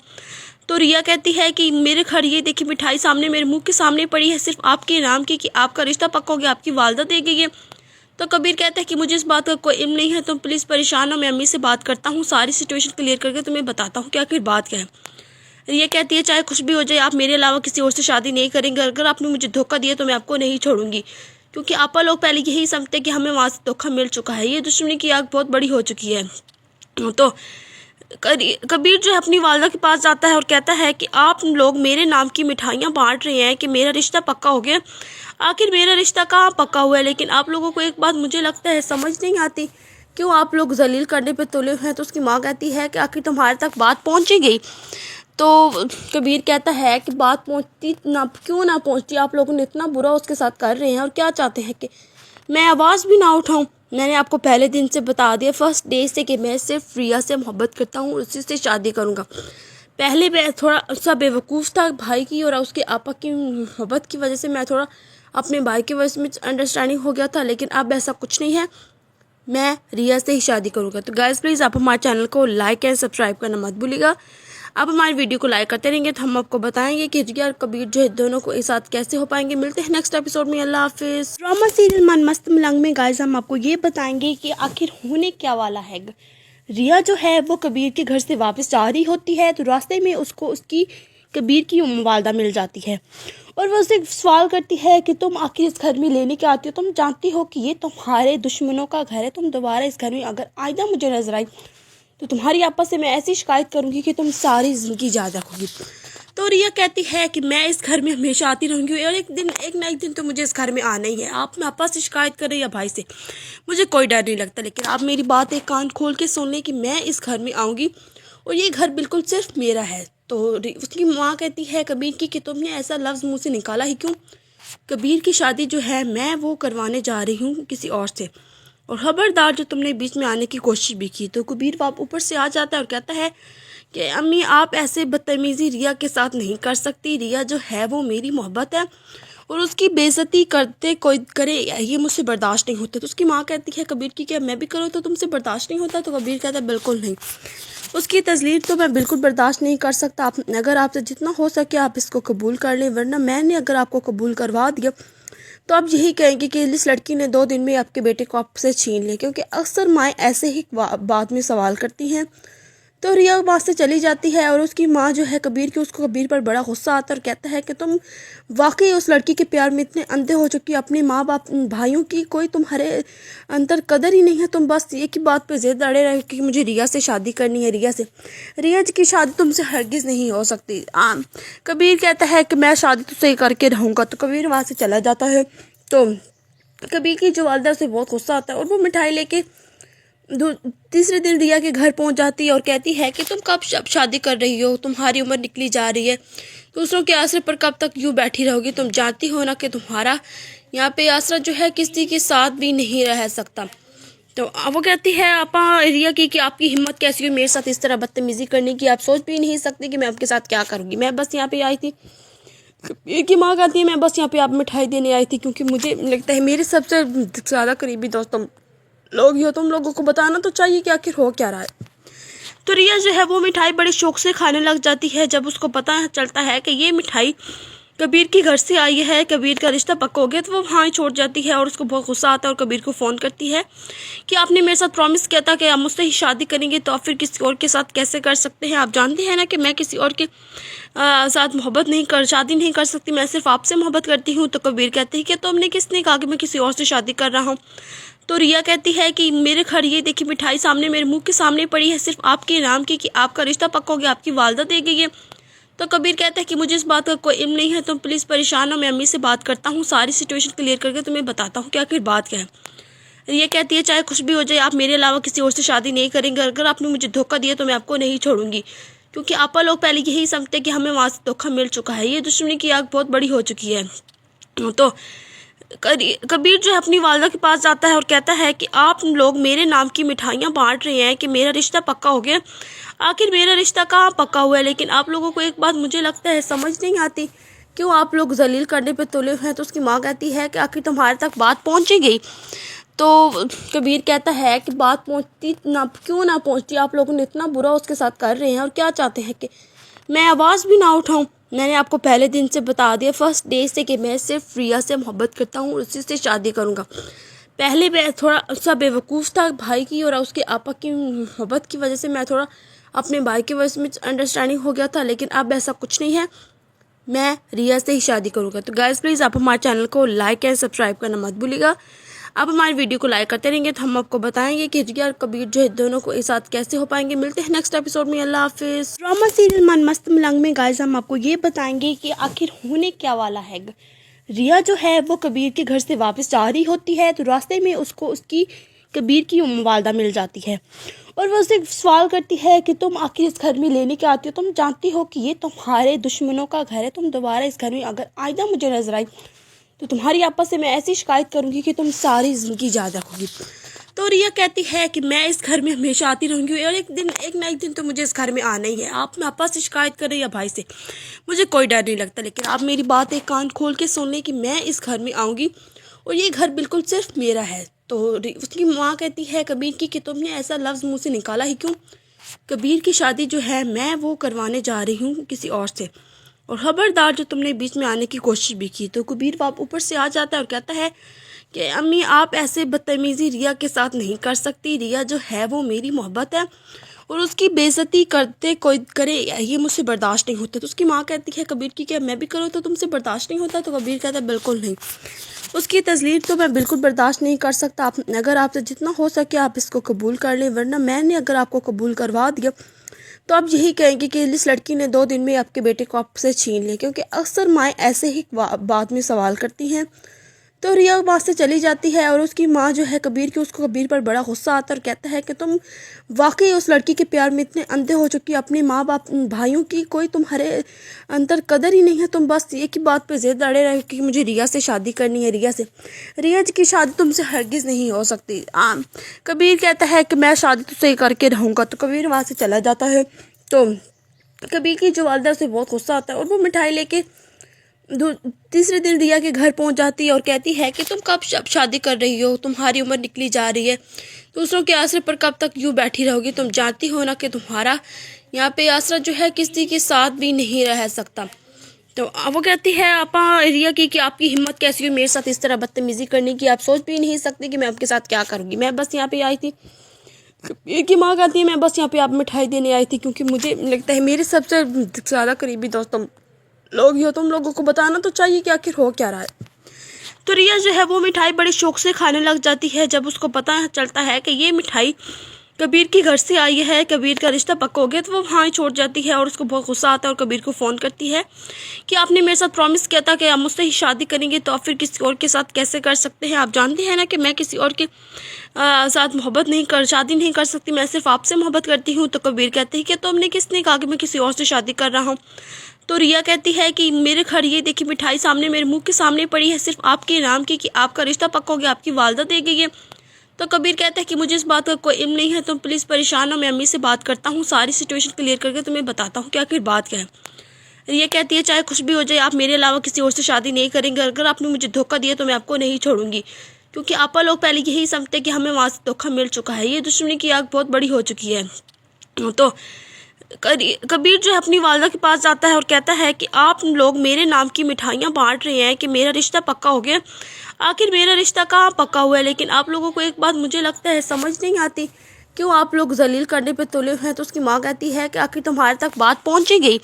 Speaker 9: तो रिया कहती है कि मेरे घर ये देखिए मिठाई सामने मेरे मुंह के सामने पड़ी है सिर्फ आपके इनाम की कि आपका रिश्ता पक्का हो गया, आपकी वालदा दे गई है। तो कबीर कहता है कि मुझे इस बात का कोई इल्म नहीं है, तुम प्लीज़ परेशान हो, मैं अम्मी से बात करता हूँ, सारी सिचुएशन क्लियर करके तुम्हें बताता हूँ कि आखिर बात क्या है। रिया कहती है चाहे कुछ भी हो जाए आप मेरे अलावा किसी और से शादी नहीं करेंगे, अगर आपने मुझे धोखा दिया तो मैं आपको नहीं छोड़ूंगी, क्योंकि आपा लोग पहले यही समझते कि हमें वहाँ से धोखा मिल चुका है, ये दुश्मनी की आग बहुत बड़ी हो चुकी है। तो कबीर जो है अपनी वालदा के पास जाता है और कहता है कि आप लोग मेरे नाम की मिठाइयाँ बांट रहे हैं कि मेरा रिश्ता पक्का हो गया, आखिर मेरा रिश्ता कहाँ पक्का हुआ है? लेकिन आप लोगों को एक बात मुझे लगता है समझ नहीं आती, क्यों आप लोग जलील करने पे तुले हुए हैं। तो उसकी माँ कहती है कि आखिर तुम्हारे तक बात पहुँची गई? तो कबीर कहता है कि बात पहुँचती ना क्यों ना पहुँचती, आप लोगों ने इतना बुरा उसके साथ कर रहे हैं और क्या चाहते हैं कि मैं आवाज़ भी ना उठाऊँ? मैंने आपको पहले दिन से बता दिया, फर्स्ट डे से, कि मैं सिर्फ रिया से मोहब्बत करता हूँ, उसी से शादी करूँगा। पहले मैं थोड़ा सा बेवकूफ़ था भाई की और उसके आपा की मोहब्बत की वजह से मैं थोड़ा अपने भाई की वजह से मिस अंडरस्टैंडिंग हो गया था, लेकिन अब ऐसा कुछ नहीं है, मैं रिया से ही शादी करूँगा। तो गाइस प्लीज़ आप हमारे चैनल को लाइक एंड सब्सक्राइब करना मत भूलिएगा। आप हमारी वीडियो को लाइक करते रहेंगे तो हम आपको बताएंगे कि रिया और कबीर जो है दोनों को एक साथ कैसे हो पाएंगे। मिलते हैं नेक्स्ट एपिसोड में, अल्लाह हाफिज़। ड्रामा सीरियल मन मस्त मलंग में गाइस हम आपको ये बताएंगे कि आखिर होने क्या वाला है। रिया जो है वो कबीर के घर से वापस जा रही होती है, तो रास्ते में उसको उसकी कबीर की वालदा मिल जाती है और वो उससे सवाल करती है कि तुम आखिर इस घर में लेने के आती हो, तुम जानती हो कि ये तुम्हारे दुश्मनों का घर है, तुम दोबारा इस घर में अगर आइंदा मुझे नजर आई तो तुम्हारी आपस से मैं ऐसी शिकायत करूंगी कि तुम सारी ज़िंदगी याद रखोगी। तो रिया कहती है कि मैं इस घर में हमेशा आती रहूँगी और एक ना एक दिन तो मुझे इस घर में आना ही है। आप आपस से शिकायत करें या भाई से, मुझे कोई डर नहीं लगता, लेकिन आप मेरी बात एक कान खोल के सुन लें कि मैं इस घर में आऊँगी और ये घर बिल्कुल सिर्फ मेरा है। तो उसकी माँ कहती है कबीर की कि तुमने ऐसा लफ्ज़ मुँह से निकाला ही क्यों? कबीर की शादी जो है मैं वो करवाने जा रही हूँ किसी और से, और खबरदार जो तुमने बीच में आने की कोशिश भी की। तो कबीर बाप ऊपर से आ जाता है और कहता है कि अम्मी आप ऐसे बदतमीज़ी रिया के साथ नहीं कर सकती, रिया जो है वो मेरी मोहब्बत है और उसकी बेइज्जती करते कोई करे ये मुझसे बर्दाश्त नहीं होता। तो उसकी माँ कहती है कबीर की क्या मैं भी करूँ तो तुमसे बर्दाश्त नहीं होता? तो कबीर कहता है बिल्कुल नहीं, उसकी तज़लील तो मैं बिल्कुल बर्दाश्त नहीं कर सकता। आप अगर आपसे जितना हो सके आप इसको कबूल कर लें, वरना मैंने अगर आपको कबूल करवा दिया तो आप यही कहेंगे कि इस लड़की ने 2 दिन में आपके बेटे को आपसे छीन लिया, क्योंकि अक्सर माएँ ऐसे ही बाद में सवाल करती हैं। तो रिया वहाँ से चली जाती है और उसकी माँ जो है कबीर की, उसको कबीर पर बड़ा गुस्सा आता है और कहता है कि तुम वाकई उस लड़की के प्यार में इतने अंधे हो चुकी, अपने माँ बाप भाइयों की कोई तुम्हारे अंदर कदर ही नहीं है, तुम बस एक ही बात पे ज़िद अड़े रहे कि मुझे रिया से शादी करनी है, रिया से। रिया की शादी तुमसे हरगिज़ नहीं हो सकती। कबीर कहता है कि मैं शादी तुझसे करके रहूँगा। तो कबीर वहाँ से चला जाता है। तो कबीर की जो वालदा से बहुत गुस्सा आता है और वो मिठाई लेके तीसरे दिन रिया के घर पहुंच जाती है और कहती है कि तुम कब शादी कर रही हो, तुम्हारी उम्र निकली जा रही है, दूसरों के आसरे पर कब तक यूँ बैठी रहोगी? तुम जानती हो ना कि तुम्हारा यहाँ पे आसरा जो है किसी के साथ भी नहीं रह सकता। तो वो कहती है आपा रिया की कि आपकी हिम्मत कैसी हुई मेरे साथ इस तरह बदतमीज़ी करने की, आप सोच भी नहीं सकते कि मैं आपके साथ क्या करूँगी, मैं बस यहाँ पे आई थी। कबीर की माँ कहती है मैं बस यहाँ पे आप मिठाई देने आई थी, क्योंकि मुझे लगता है मेरे सबसे ज़्यादा करीबी दोस्त तुम लोग ही हो, तुम लोगों को बताना तो चाहिए कि आखिर हो क्या रहा है। तो रिया जो है वो मिठाई बड़े शौक से खाने लग जाती है जब उसको पता चलता है कि ये मिठाई कबीर के घर से आई है, कबीर का रिश्ता पक्का हो गया, तो वो वहाँ ही छोड़ जाती है और उसको बहुत गुस्सा आता है और कबीर को फ़ोन करती है कि आपने मेरे साथ प्रॉमिस किया था कि आप मुझसे ही शादी करेंगे, तो आप फिर किसी और के साथ कैसे कर सकते हैं? आप जानते हैं ना कि मैं किसी और के साथ शादी नहीं कर सकती, मैं सिर्फ आपसे मोहब्बत करती हूँ। तो कबीर कहते हैं कि तुमने किसने कहा कि मैं किसी और से शादी कर रहा हूँ? तो रिया कहती है कि मेरे घर ये देखिए मिठाई सामने मेरे मुंह के सामने पड़ी है सिर्फ आपके इनाम की कि आपका रिश्ता पक्का हो गया, आपकी वालदा दे गई है। तो कबीर कहता है कि मुझे इस बात का कोई इल्म नहीं है, तुम प्लीज़ परेशान हो, मैं अम्मी से बात करता हूँ, सारी सिचुएशन क्लियर करके तुम्हें बताता हूँ कि आखिर बात क्या है। रिया कहती है चाहे कुछ भी हो जाए आप मेरे अलावा किसी और से शादी नहीं करेंगे, अगर आपने मुझे धोखा दिया तो मैं आपको नहीं छोड़ूंगी, क्योंकि आपा लोग पहले यही समझते कि हमें वहाँ से धोखा मिल चुका है, ये दुश्मनी की आग बहुत बड़ी हो चुकी है। तो कबीर जो है अपनी वालदा के पास जाता है और कहता है कि आप लोग मेरे नाम की मिठाइयाँ बांट रहे हैं कि मेरा रिश्ता पक्का हो गया। आखिर मेरा रिश्ता कहाँ पक्का हुआ है, लेकिन आप लोगों को एक बात मुझे लगता है समझ नहीं आती, क्यों आप लोग जलील करने पे तुले हुए हैं। तो उसकी माँ कहती है कि आखिर तुम्हारे तक बात पहुँचेगी। तो कबीर कहता है कि बात पहुँचती ना, क्यों ना पहुँचती, आप लोगों ने इतना बुरा उसके साथ कर रहे हैं और क्या चाहते हैं कि मैं आवाज़ भी ना उठाऊँ। मैंने आपको पहले दिन से बता दिया, फर्स्ट डे से, कि मैं सिर्फ रिया से मोहब्बत करता हूँ और उसी से शादी करूँगा। पहले मैं थोड़ा सा बेवकूफ़ था भाई की और उसके आपा की मोहब्बत की वजह से मैं थोड़ा अपने भाई की वजह से मिसअंडरस्टैंडिंग हो गया था, लेकिन अब ऐसा कुछ नहीं है, मैं रिया से ही शादी करूँगा। तो गाइस प्लीज़ आप हमारे चैनल को लाइक एंड सब्सक्राइब करना मत भूलिएगा। आप हमारी वीडियो को लाइक करते रहेंगे तो हम आपको बताएंगे कि रिया और कबीर जो है दोनों को एक साथ कैसे हो पाएंगे। मिलते हैं नेक्स्ट एपिसोड में। अल्लाह हाफिज़। ड्रामा सीरियल मन मस्त मलंग में गाइस हम आपको ये बताएंगे कि आखिर होने क्या वाला है। रिया जो है वो कबीर के घर से वापस जा रही होती है, तो रास्ते में उसको उसकी कबीर की वालदा मिल जाती है और वो उससे सवाल करती है कि तुम आखिर इस घर में लेने के आती हो, तुम जानती हो कि ये तुम्हारे दुश्मनों का घर है, तुम दोबारा इस घर में अगर आइंदा मुझे नजर आई तो तुम्हारी आपस से मैं ऐसी शिकायत करूंगी कि तुम सारी ज़िंदगी याद रखोगी। तो रिया कहती है कि मैं इस घर में हमेशा आती रहूंगी और एक ना एक दिन तो मुझे इस घर में आना ही है। आप आपस से शिकायत करें या भाई से, मुझे कोई डर नहीं लगता, लेकिन आप मेरी बात एक कान खोल के सुन लें कि मैं इस घर में आऊँगी और ये घर बिल्कुल सिर्फ मेरा है। तो उसकी माँ कहती है कबीर की कि तुमने ऐसा लफ्ज़ मुँह से निकाला ही क्यों, कबीर की शादी जो है मैं वो करवाने जा रही हूँ किसी और से, और खबरदार जो तुमने बीच में आने की कोशिश भी की। तो कबीर बाप ऊपर से आ जाता है और कहता है कि अम्मी आप ऐसे बदतमीज़ी रिया के साथ नहीं कर सकती, रिया जो है वो मेरी मोहब्बत है और उसकी बेइज्जती करते कोई करे ये मुझसे बर्दाश्त नहीं होता। तो उसकी माँ कहती है कबीर की क्या मैं भी करूँ तो तुमसे बर्दाश्त नहीं होता। तो कबीर कहता है बिल्कुल नहीं, उसकी तज़लील तो मैं बिल्कुल बर्दाश्त नहीं कर सकता। आप अगर आपसे जितना हो सके आप इसको कबूल कर लें, वरना मैंने अगर आपको कबूल करवा दिया तो आप यही कहेंगे कि इस लड़की ने 2 दिन में आपके बेटे को आपसे छीन लिया, क्योंकि अक्सर माएँ ऐसे ही बाद में सवाल करती हैं। तो रिया वहाँ से चली जाती है और उसकी माँ जो है कबीर की, उसको कबीर पर बड़ा गुस्सा आता है और कहता है कि तुम वाकई उस लड़की के प्यार में इतने अंधे हो चुकी, अपने माँ बाप भाइयों की कोई तुम्हारे अंदर कदर ही नहीं है, तुम बस एक ही बात पे ज़िद अड़े रहे कि मुझे रिया से शादी करनी है, रिया से। रिया की शादी तुमसे हरगिज़ नहीं हो सकती। कबीर कहता है कि मैं शादी तुझसे करके रहूँगा। तो कबीर वहाँ से चला जाता है। तो कबीर की जो वालदा से बहुत गुस्सा आता है और वो मिठाई लेके तीसरे दिन रिया के घर पहुंच जाती है और कहती है कि तुम कब शादी कर रही हो, तुम्हारी उम्र निकली जा रही है, दूसरों के आसरे पर कब तक यूँ बैठी रहोगी, तुम जानती हो ना कि तुम्हारा यहाँ पे आसरा जो है किसी के साथ भी नहीं रह सकता। तो वो कहती है आपा रिया की कि आपकी हिम्मत कैसी हुई मेरे साथ इस तरह बदतमीज़ी करने की, आप सोच भी नहीं सकते कि मैं आपके साथ क्या करूँगी, मैं बस यहाँ पे आई थी। कबीर की माँ कहती है मैं बस यहाँ पे आप मिठाई देने आई थी, क्योंकि मुझे लगता है मेरे सबसे ज़्यादा करीबी दोस्त तुम लोग ही हो, तुम लोगों को बताना तो चाहिए कि आखिर हो क्या रहा है। तो रिया जो है वो मिठाई बड़े शौक से खाने लग जाती है। जब उसको पता चलता है कि ये मिठाई कबीर के घर से आई है, कबीर का रिश्ता पक्का हो गया, तो वो वहाँ ही छोड़ जाती है और उसको बहुत गुस्सा आता है और कबीर को फ़ोन करती है कि आपने मेरे साथ प्रॉमिस किया था कि आप मुझसे ही शादी करेंगे, तो आप फिर किसी और के साथ कैसे कर सकते हैं, आप जानते हैं ना कि मैं किसी और के साथ शादी नहीं कर सकती, मैं सिर्फ आपसे मोहब्बत करती हूँ। तो कबीर कहते हैं कि तुमने किसने कहा कि मैं किसी और से शादी कर रहा हूँ। तो रिया कहती है कि मेरे घर ये देखिए मिठाई सामने मेरे मुंह के सामने पड़ी है, सिर्फ आपके इनाम की कि आपका रिश्ता पक्का हो गया, आपकी वालदा दे गई है। तो कबीर कहता है कि मुझे इस बात का कोई इल्म नहीं है, तुम प्लीज़ परेशान हो, मैं अम्मी से बात करता हूँ, सारी सिचुएशन क्लियर करके तुम्हें बताता हूँ कि आखिर बात क्या है। रिया कहती है चाहे कुछ भी हो जाए आप मेरे अलावा किसी और से शादी नहीं करेंगे, अगर आपने मुझे धोखा दिया तो मैं आपको नहीं छोड़ूंगी, क्योंकि आपा लोग पहले यही समझते कि हमें वहाँ से धोखा मिल चुका है, ये दुश्मनी की आग बहुत बड़ी हो चुकी है। तो कबीर जो है अपनी वालदा के पास जाता है और कहता है कि आप लोग मेरे नाम की मिठाइयाँ बांट रहे हैं कि मेरा रिश्ता पक्का हो गया। आखिर मेरा रिश्ता कहाँ पक्का हुआ है, लेकिन आप लोगों को एक बात मुझे लगता है समझ नहीं आती, क्यों आप लोग जलील करने पे तुले हुए हैं। तो उसकी माँ कहती है कि आखिर तुम्हारे तक बात पहुँचेगी।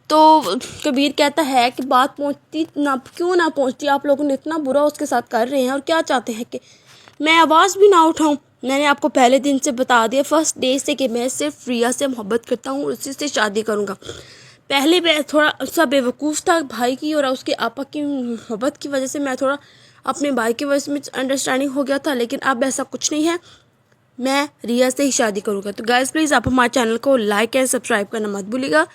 Speaker 9: तो कबीर कहता है कि बात पहुँचती ना, क्यों ना पहुँचती, आप लोगों ने इतना बुरा उसके साथ कर रहे हैं और क्या चाहते हैं कि मैं आवाज़ भी ना उठाऊँ। मैंने आपको पहले दिन से बता दिया, फर्स्ट डे से, कि मैं सिर्फ रिया से मोहब्बत करता हूँ और उसी से शादी करूँगा। पहले मैं थोड़ा सा बेवकूफ़ था भाई की और उसके आपा की मोहब्बत की वजह से मैं थोड़ा अपने भाई की वजह से मिसअंडरस्टैंडिंग हो गया था, लेकिन अब ऐसा कुछ नहीं है, मैं रिया से ही शादी करूँगा। तो गाइस प्लीज़ आप हमारे चैनल को लाइक एंड सब्सक्राइब करना मत भूलिएगा।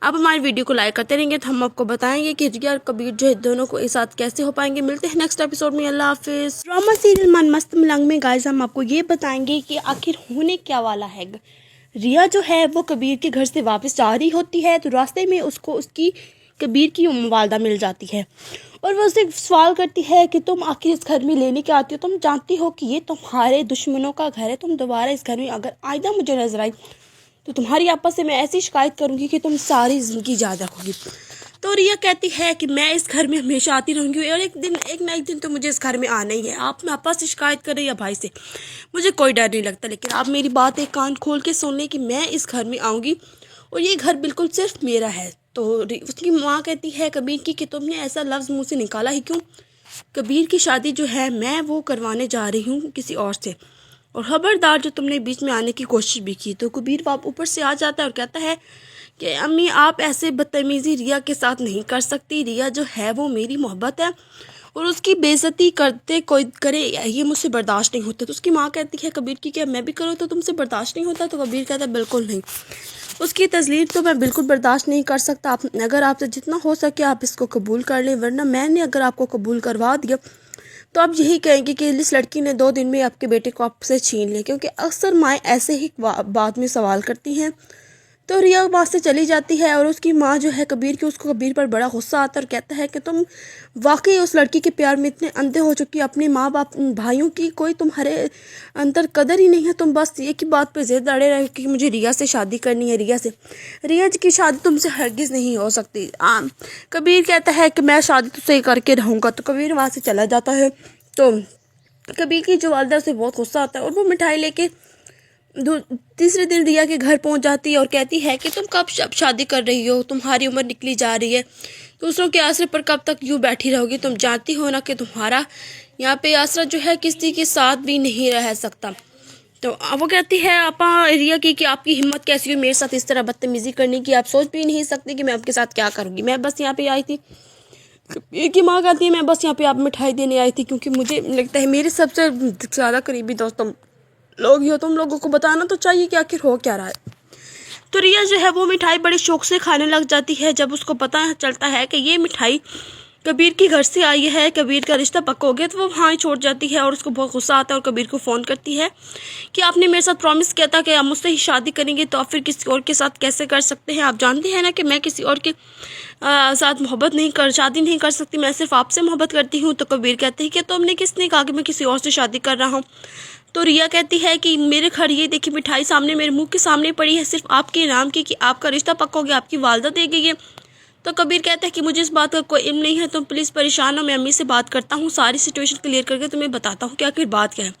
Speaker 9: आप हमारी वीडियो को लाइक करते रहेंगे तो हम आपको बताएंगे कि रिया और कबीर जो है दोनों को एक साथ कैसे हो पाएंगे। मिलते हैं नेक्स्ट एपिसोड में। अल्लाह हाफिज़। ड्रामा सीरियल मन मस्त मलंग में गाइस हम आपको ये बताएंगे कि आखिर होने क्या वाला है। रिया जो है वो कबीर के घर से वापस जा रही होती है, तो रास्ते में उसको उसकी कबीर की वालदा मिल जाती है और वो उससे सवाल करती है कि तुम आखिर इस घर में लेने के आती हो, तुम जानती हो कि ये तुम्हारे दुश्मनों का घर है, तुम दोबारा इस घर में अगर आइंदा मुझे नजर आई तो तुम्हारी आपस से मैं ऐसी शिकायत करूंगी कि तुम सारी ज़िंदगी याद रखोगी। तो रिया कहती है कि मैं इस घर में हमेशा आती रहूंगी और एक ना एक दिन तो मुझे इस घर में आना ही है। आप आपस से शिकायत करें या भाई से, मुझे कोई डर नहीं लगता, लेकिन आप मेरी बात एक कान खोल के सुन लें कि मैं इस घर में आऊँगी और ये घर बिल्कुल सिर्फ मेरा है। तो उसकी माँ कहती है कबीर की कि तुमने ऐसा लफ्ज़ मुँह से निकाला ही क्यों? कबीर की शादी जो है मैं वो करवाने जा रही हूँ किसी और से, और खबरदार जो तुमने बीच में आने की कोशिश भी की। तो कबीर बाप ऊपर से आ जाता है और कहता है कि अम्मी आप ऐसे बदतमीज़ी रिया के साथ नहीं कर सकती, रिया जो है वो मेरी मोहब्बत है और उसकी बेइज्जती करते कोई करे ये मुझसे बर्दाश्त नहीं होता। तो उसकी माँ कहती है कबीर की क्या मैं भी करूँ तो तुमसे बर्दाश्त नहीं होता? तो कबीर कहता है बिल्कुल नहीं, उसकी तज़लील तो मैं बिल्कुल बर्दाश्त नहीं कर सकता। आप अगर आपसे जितना हो सके आप इसको कबूल कर लें, वरना मैंने अगर आपको कबूल करवा दिया तो आप यही कहेंगे कि इस लड़की ने 2 दिन में आपके बेटे को आपसे छीन लिया, क्योंकि अक्सर माएँ ऐसे ही बाद में सवाल करती हैं। तो रिया वहाँ से चली जाती है और उसकी माँ जो है कबीर की, उसको कबीर पर बड़ा गुस्सा आता है और कहता है कि तुम वाकई उस लड़की के प्यार में इतने अंधे हो चुकी, अपने माँ बाप भाइयों की कोई तुम्हारे अंदर कदर ही नहीं है, तुम बस एक ही बात पे ज़िद अड़े रहे कि मुझे रिया से शादी करनी है, रिया से। रिया की शादी तुमसे हरगिज़ नहीं हो सकती। कबीर कहता है कि मैं शादी तुझसे करके रहूँगा। तो कबीर वहाँ से चला जाता है। तो कबीर की जो वालदा से बहुत गुस्सा आता है और वो मिठाई लेके तीसरे दिन रिया के घर पहुंच जाती है और कहती है कि तुम कब शादी कर रही हो, तुम्हारी उम्र निकली जा रही है, दूसरों के आसरे पर कब तक यूँ बैठी रहोगी? तुम जानती हो ना कि तुम्हारा यहाँ पे आसरा जो है किसी के साथ भी नहीं रह सकता। तो वो कहती है आपा रिया की कि आपकी हिम्मत कैसी हुई मेरे साथ इस तरह बदतमीज़ी करने की, आप सोच भी नहीं सकते कि मैं आपके साथ क्या करूँगी, मैं बस यहाँ पे आई थी। एक ही माँ कहती है मैं बस यहाँ पे आप मिठाई देने आई थी क्योंकि मुझे लगता है मेरे सबसे ज़्यादा करीबी दोस्त तुम लोग ही हो, तुम लोगों को बताना तो चाहिए कि आखिर हो क्या रहा है। तो रिया जो है वो मिठाई बड़े शौक से खाने लग जाती है। जब उसको पता चलता है कि ये मिठाई कबीर के घर से आई है, कबीर का रिश्ता पक्का हो गया, तो वो वहाँ ही छोड़ जाती है और उसको बहुत गुस्सा आता है और कबीर को फ़ोन करती है कि आपने मेरे साथ प्रॉमिस किया था कि आप मुझसे ही शादी करेंगे, तो आप फिर किसी और के साथ कैसे कर सकते हैं? आप जानते हैं ना कि मैं किसी और के साथ शादी नहीं कर सकती, मैं सिर्फ आपसे मोहब्बत करती हूँ। तो कबीर कहते हैं कि तुमने किसने कहा कि मैं किसी और से शादी कर रहा हूँ? तो रिया कहती है कि मेरे घर ये देखिए मिठाई सामने मेरे मुंह के सामने पड़ी है सिर्फ आपके इनाम की कि आपका रिश्ता पक्का हो गया, आपकी वालदा दे गई है। तो कबीर कहता है कि मुझे इस बात का कोई इल्म नहीं है, तुम प्लीज़ परेशान हो, मैं अम्मी से बात करता हूँ, सारी सिचुएशन क्लियर करके तुम्हें बताता हूँ कि आखिर बात क्या है।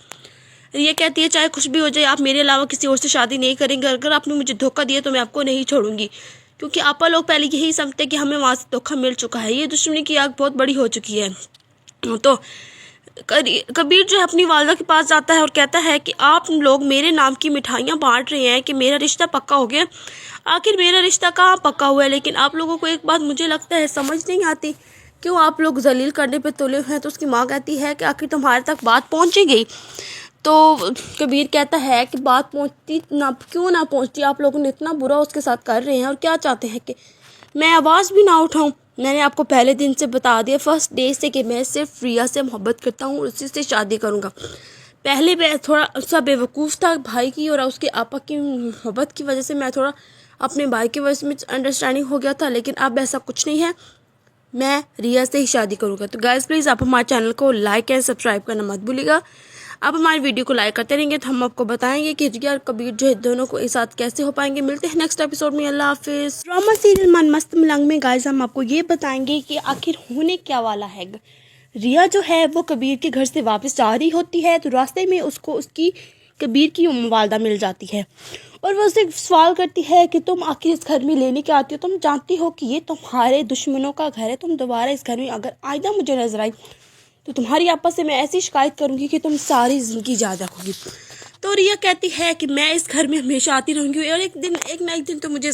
Speaker 9: रिया कहती है चाहे कुछ भी हो जाए आप मेरे अलावा किसी और से शादी नहीं करेंगे, अगर आपने मुझे धोखा दिया तो मैं आपको नहीं छोड़ूंगी, क्योंकि आपा लोग पहले यही समझते कि हमें वहाँ से धोखा मिल चुका है, ये दुश्मनी की आग बहुत बड़ी हो चुकी है। तो कबीर जो है अपनी वालदा के पास जाता है और कहता है कि आप लोग मेरे नाम की मिठाइयाँ बांट रहे हैं कि मेरा रिश्ता पक्का हो गया, आखिर मेरा रिश्ता कहाँ पक्का हुआ है? लेकिन आप लोगों को एक बात मुझे लगता है समझ नहीं आती, क्यों आप लोग जलील करने पे तुले हुए हैं। तो उसकी माँ कहती है कि आखिर तुम्हारे तक बात पहुँची गई? तो कबीर कहता है कि बात पहुँचती ना क्यों ना पहुँचती, आप लोगों ने इतना बुरा उसके साथ कर रहे हैं और क्या चाहते हैं कि मैं आवाज़ भी ना उठाऊँ? मैंने आपको पहले दिन से बता दिया, फर्स्ट डे से, कि मैं सिर्फ रिया से मोहब्बत करता हूँ और उसी से शादी करूँगा। पहले मैं थोड़ा सा बेवकूफ़ था भाई की और उसके आपा की मोहब्बत की वजह से मैं थोड़ा अपने भाई की वजह से मिसअंडरस्टैंडिंग हो गया था, लेकिन अब ऐसा कुछ नहीं है, मैं रिया से ही शादी करूँगा। तो गाइस प्लीज़ आप हमारे चैनल को लाइक एंड सब्सक्राइब करना मत भूलिएगा। आप हमारी वीडियो को लाइक करते रहेंगे तो हम आपको बताएंगे कि रिया और कबीर जो है दोनों को एक साथ कैसे हो पाएंगे। मिलते हैं नेक्स्ट एपिसोड में। अल्लाह हाफिज़। ड्रामा सीरियल मन मस्त मलंग में गाइस हम आपको ये बताएंगे कि आखिर होने क्या वाला है। रिया जो है वो कबीर के घर से वापस जा रही होती है, तो रास्ते में उसको उसकी कबीर की वालदा मिल जाती है और वो उससे सवाल करती है कि तुम आखिर इस घर में लेने के आती हो, तुम जानती हो कि ये तुम्हारे दुश्मनों का घर है, तुम दोबारा इस घर में अगर आइंदा मुझे नजर आई तो तुम्हारी आपस से मैं ऐसी शिकायत करूंगी कि तुम सारी ज़िंदगी याद रखोगी। तो रिया कहती है कि मैं इस घर में हमेशा आती रहूंगी और एक ना एक दिन तो मुझे